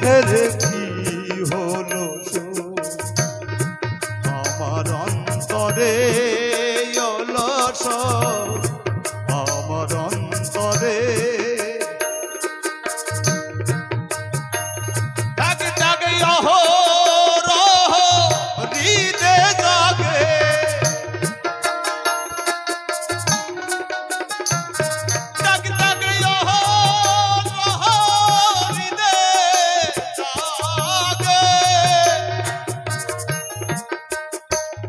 হেরে কি হলো আমার অন্তরে অলস আমার অন্তরে জাগে জাগে অহরহ হৃদে জাগে জাগে জাগে অহরহ হৃদে জাগে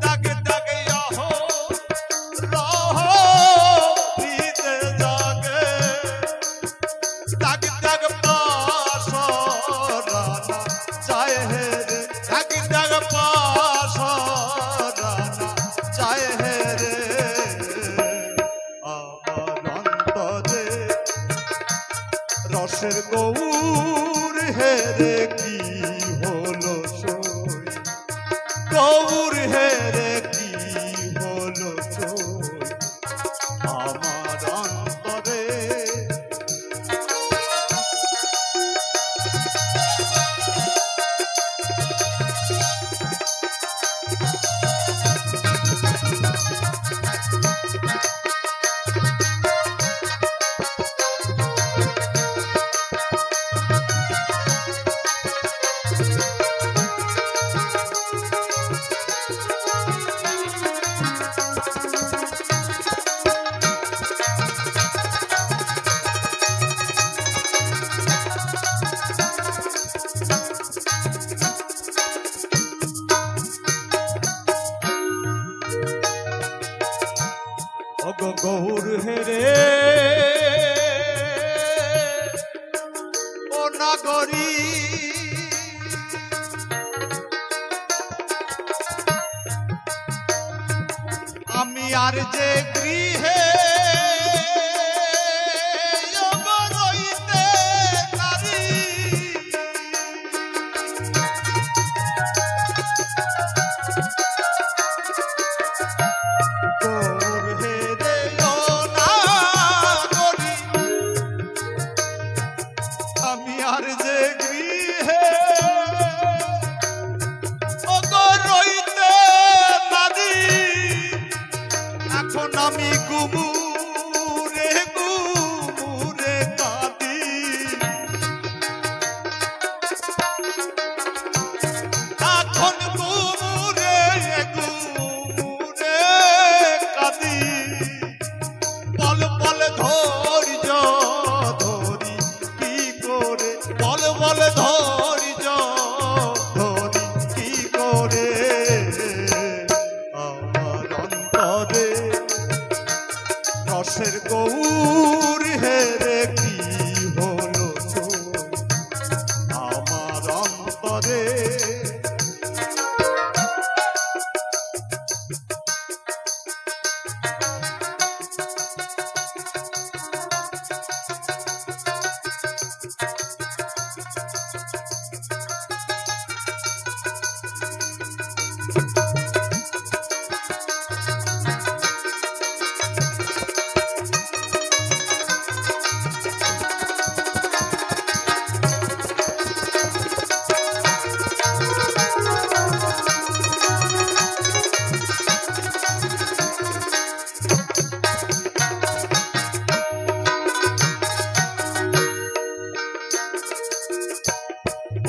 জাগে জাগে অহরহ হৃদে জাগে জাগে জাগে পাশরানা চায় হে রে জাগে জাগে পাশরানা চায় হে রে আমার অন্তরে রসের গৌর হে রে কি হলো সই গৌর হে রে কি হলো সই আমার অন্তরে গৌর হেরে ও নাগরী আমি আর যে গৃহে রইতে নারী গৌর হেরে ও নাগরী আমি আর যে গৃহে রইতে নারী এখন আমি গুমুরে গুমুরে কাঁদি এখন গুমুরে গুমুরে কাঁদি বল বল ধৈর্য ধরি কি করে বল বল ধৈর্য ধরি কি করে আমার অন্তরে রসের গৌর হেরে কি হলো আমার অন্তরে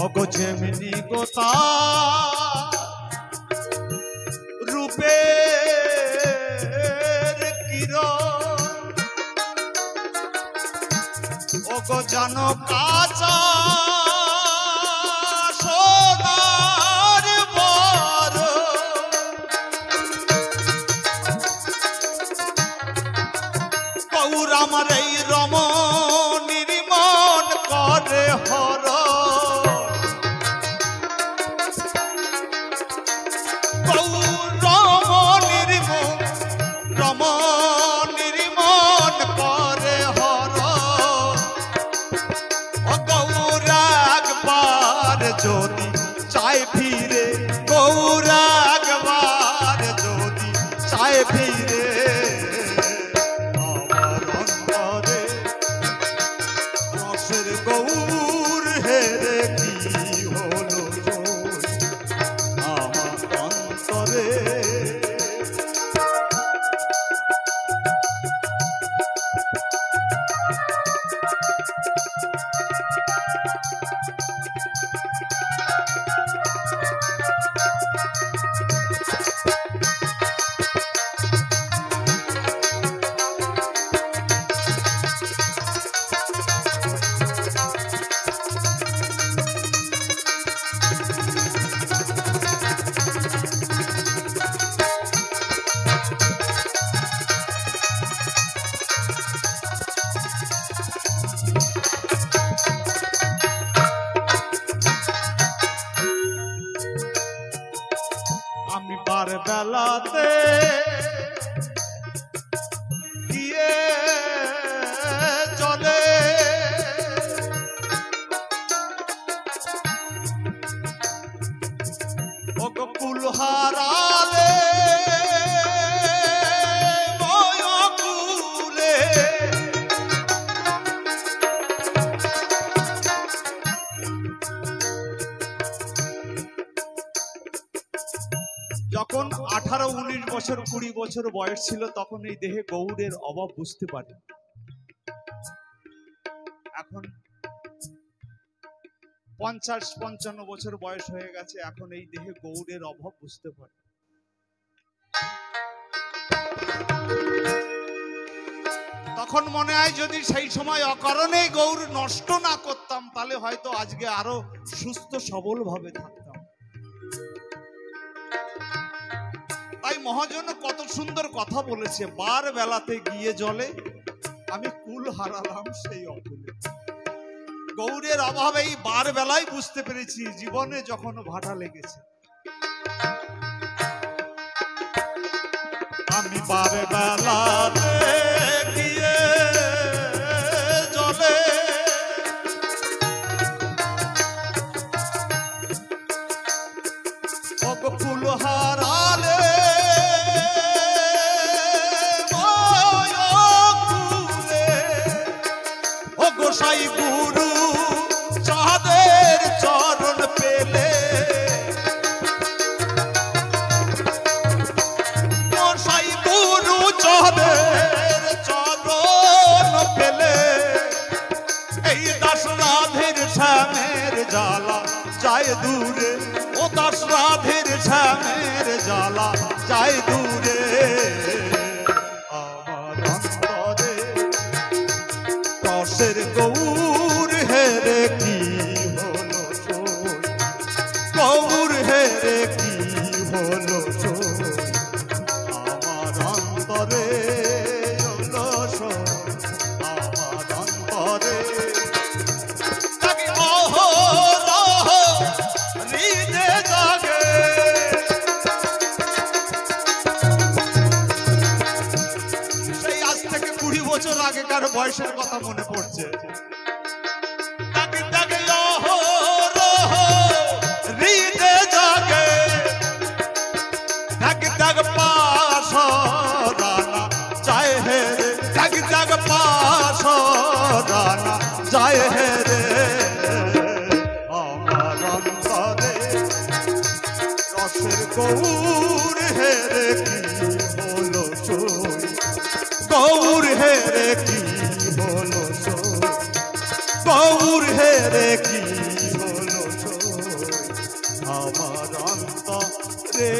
অগো যেমনি গোতা রূপের কিরণ ওগো জানো কাঁচা সোনার বর গৌর আমার এই রমণীর মন করে হর রমণীর মন করে হর গৌর একবার যদি চায় ফিরে গৌর একবার যদি চায় ফিরে আমার অন্তরে রসের গৌর হেরে কি বেলাতে গিয়ে চলে কুল হারালে কুলে যখন 18-19 বছর 20 বছর বয়স ছিল তখন এই দেহে গৌড়ের অভাব বুঝতে পারে। এখন 50-55 বছর বয়স হয়ে গেছে, এখন এই দেহে গৌড়ের অভাব বুঝতে পারে। তখন মনে হয় যদি সেই সময় অকারণে গৌড় নষ্ট না করতাম তাহলে হয়তো আজকে আরো সুস্থ সবল ভাবে থাকতাম। তাই মহাজন কত সুন্দর কথা বলেছে, বার বেলাতে গিয়ে জলে আমি কুল হারালাম সেই অকুলে। গৌড়ের অভাবে এই বার বেলায় বুঝতে পেরেছি জীবনে যখন ভাটা লেগেছে। আমি বার বেলাতে গিয়ে জলে কুল হারালে গোসাই গুরু চাঁদের চরণ পেলে, গোসাই গুরু চাঁদের চরণ পেলে এই দাস রাধের শ্যামের জ্বালা যায় দূরে, ও দাস রাধের শ্যামের জ্বালা যায় দূরে। আমার অন্তরে রসের গৌর হেরে কি হলো সই, গৌর হেরে কি হলো সই, আমার অন্তরে হলো সই, আমার অন্তরে তাকে অহরহ হৃদে জাগে। সেই আজ থেকে 20 বছর আগেকার বয়সের কথা মনে পড়ছে। তাকে তাকে অহরহ হৃদে জাগে, তাকে তাক পাশরানা যায় হে রে, তাকে তাক পাশরানা যায় হে রে। আমার অন্তরে রসের গৌর হে রে কি হলো সই, গৌর হে রে কি হলো সই, গৌর হে রে কি হলো সই, আমার অন্তরে